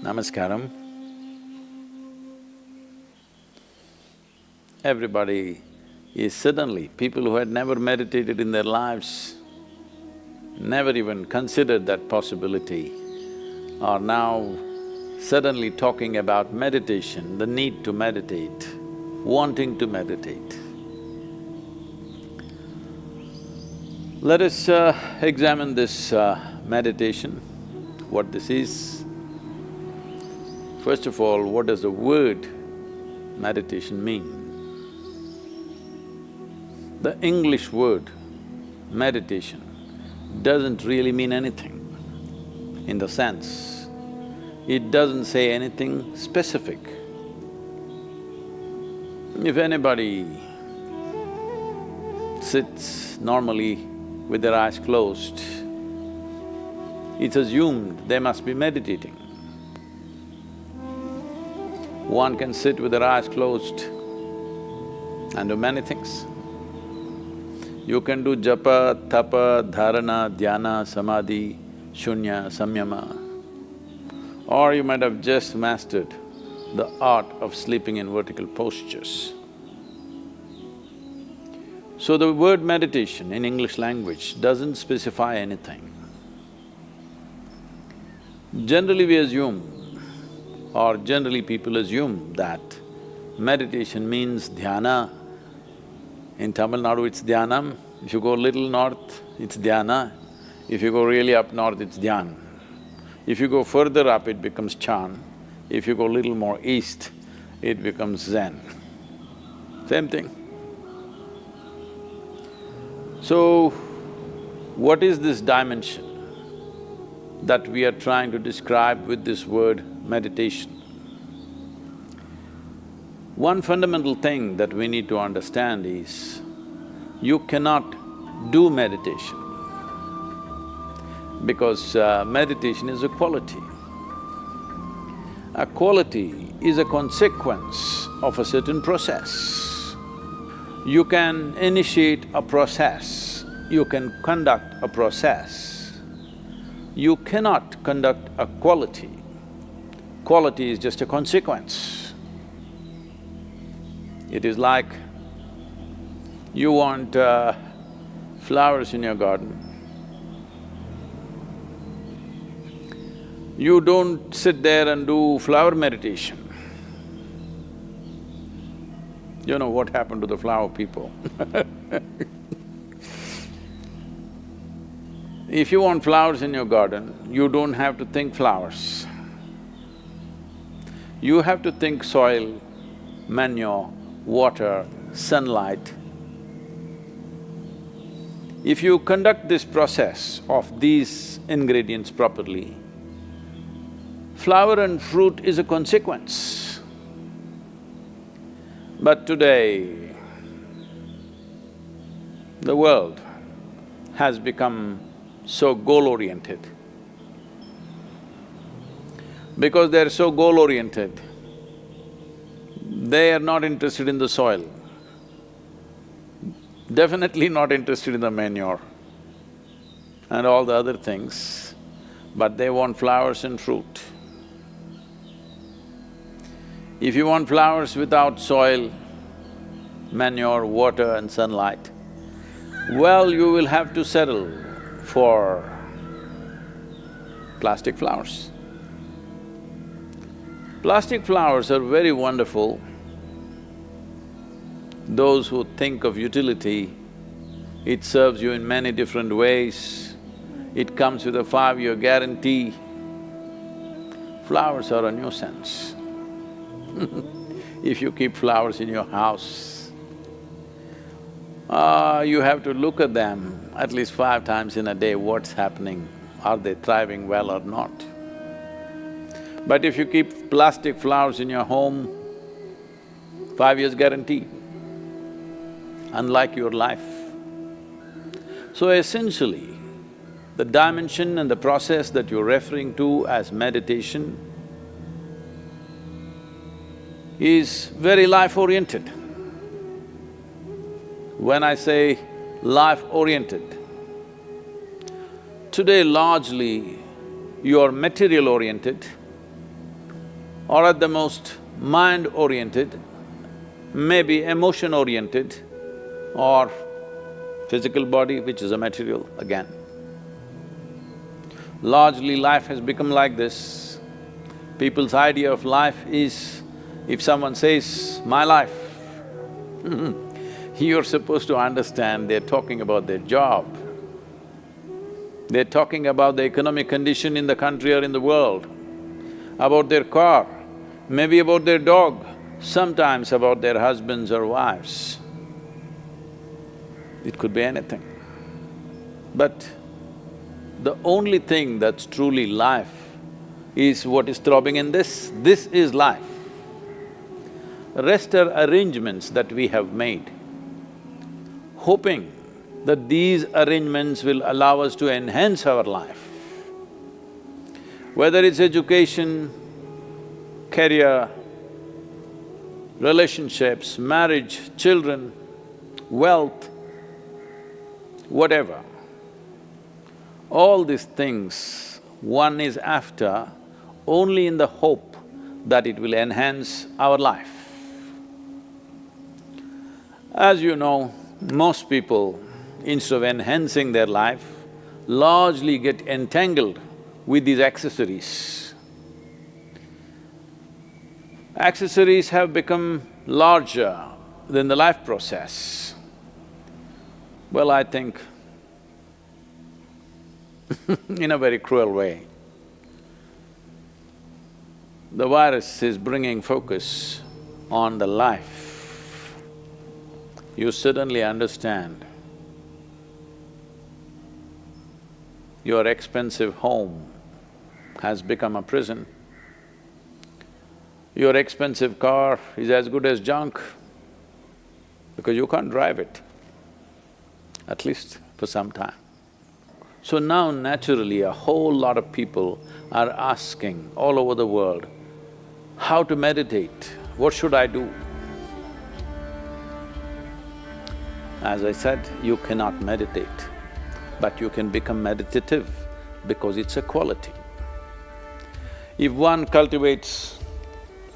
Namaskaram. Everybody is suddenly, people who had never meditated in their lives, never even considered that possibility, are now suddenly talking about meditation, the need to meditate, wanting to meditate. Let us examine this meditation, what this is. First of all, what does the word meditation mean? The English word meditation doesn't really mean anything, in the sense, it doesn't say anything specific. If anybody sits normally with their eyes closed, it's assumed they must be meditating. One can sit with their eyes closed and do many things. You can do japa, tapa, dharana, dhyana, samadhi, shunya, samyama. Or you might have just mastered the art of sleeping in vertical postures. So the word meditation in English language doesn't specify anything. Generally we assume, or generally people assume that meditation means dhyana. In Tamil Nadu it's dhyanam, if you go little north, it's dhyana, if you go really up north, it's dhyan. If you go further up, it becomes chan, if you go little more east, it becomes zen. Same thing. So, what is this dimension that we are trying to describe with this word meditation? One fundamental thing that we need to understand is, you cannot do meditation because meditation is a quality. A quality is a consequence of a certain process. You can initiate a process, you can conduct a process. You cannot conduct a quality. Quality is just a consequence. It is like you want flowers in your garden. You don't sit there and do flower meditation. You know what happened to the flower people If you want flowers in your garden, you don't have to think flowers. You have to think soil, manure, water, sunlight. If you conduct this process of these ingredients properly, flower and fruit is a consequence. But today, the world has become so goal-oriented. Because they're so goal-oriented, they are not interested in the soil, definitely not interested in the manure and all the other things, but they want flowers and fruit. If you want flowers without soil, manure, water and sunlight, well, you will have to settle for plastic flowers. Plastic flowers are very wonderful. Those who think of utility, it serves you in many different ways. It comes with a 5-year guarantee. Flowers are a nuisance. If you keep flowers in your house, you have to look at them at least 5 times in a day, what's happening, are they thriving well or not. But if you keep plastic flowers in your home, 5 years guarantee, unlike your life. So essentially, the dimension and the process that you're referring to as meditation is very life-oriented. When I say life-oriented, today largely you are material-oriented, or at the most mind-oriented, maybe emotion-oriented, or physical body, which is a material again. Largely life has become like this. People's idea of life is, if someone says, "my life," you're supposed to understand they're talking about their job. They're talking about the economic condition in the country or in the world, about their car, maybe about their dog, sometimes about their husbands or wives. It could be anything. But the only thing that's truly life is what is throbbing in this. This is life. Rest are arrangements that we have made, hoping that these arrangements will allow us to enhance our life. Whether it's education, career, relationships, marriage, children, wealth, whatever. All these things one is after only in the hope that it will enhance our life. As you know, most people, instead of enhancing their life, largely get entangled with these accessories. Accessories have become larger than the life process. Well, I think in a very cruel way. The virus is bringing focus on the life. You suddenly understand your expensive home has become a prison. Your expensive car is as good as junk because you can't drive it, at least for some time. So now naturally a whole lot of people are asking all over the world, how to meditate, what should I do? As I said, you cannot meditate, but you can become meditative because it's a quality. If one cultivates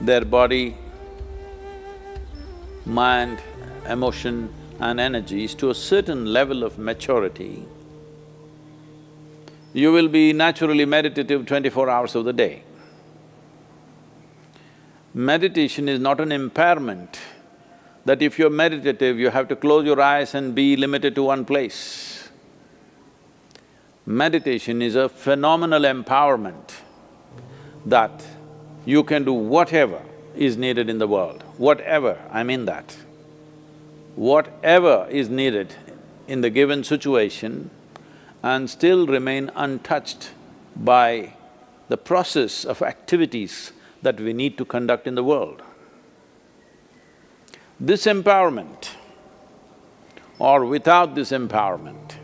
their body, mind, emotion and energies to a certain level of maturity, you will be naturally meditative 24 hours of the day. Meditation is not an impairment that if you're meditative, you have to close your eyes and be limited to one place. Meditation is a phenomenal empowerment that you can do whatever is needed in the world, whatever, I mean that. Whatever is needed in the given situation and still remain untouched by the process of activities that we need to conduct in the world. This empowerment or without this empowerment,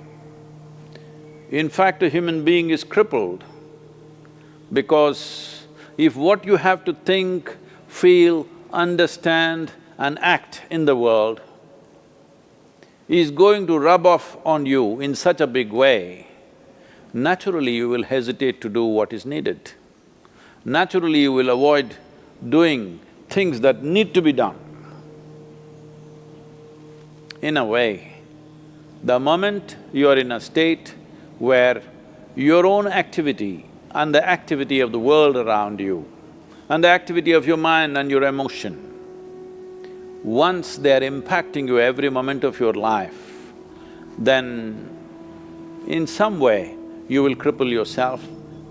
in fact, a human being is crippled because if what you have to think, feel, understand and act in the world is going to rub off on you in such a big way, naturally you will hesitate to do what is needed. Naturally you will avoid doing things that need to be done. In a way, the moment you are in a state where your own activity and the activity of the world around you and the activity of your mind and your emotion, once they're impacting you every moment of your life, then in some way you will cripple yourself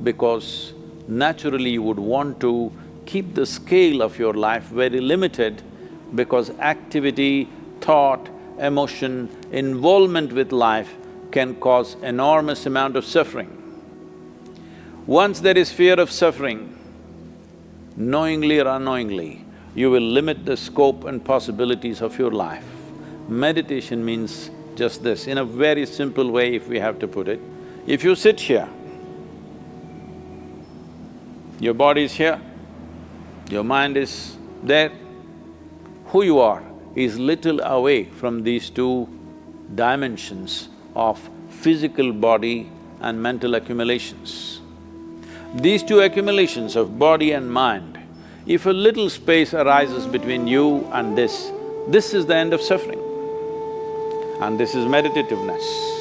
because naturally you would want to keep the scale of your life very limited because activity, thought, emotion, involvement with life can cause enormous amount of suffering. Once there is fear of suffering, knowingly or unknowingly, you will limit the scope and possibilities of your life. Meditation means just this, in a very simple way if we have to put it. If you sit here, your body is here, your mind is there, who you are is little away from these two dimensions of physical body and mental accumulations. These two accumulations of body and mind If a little space arises between you and this is the end of suffering. And this is meditativeness.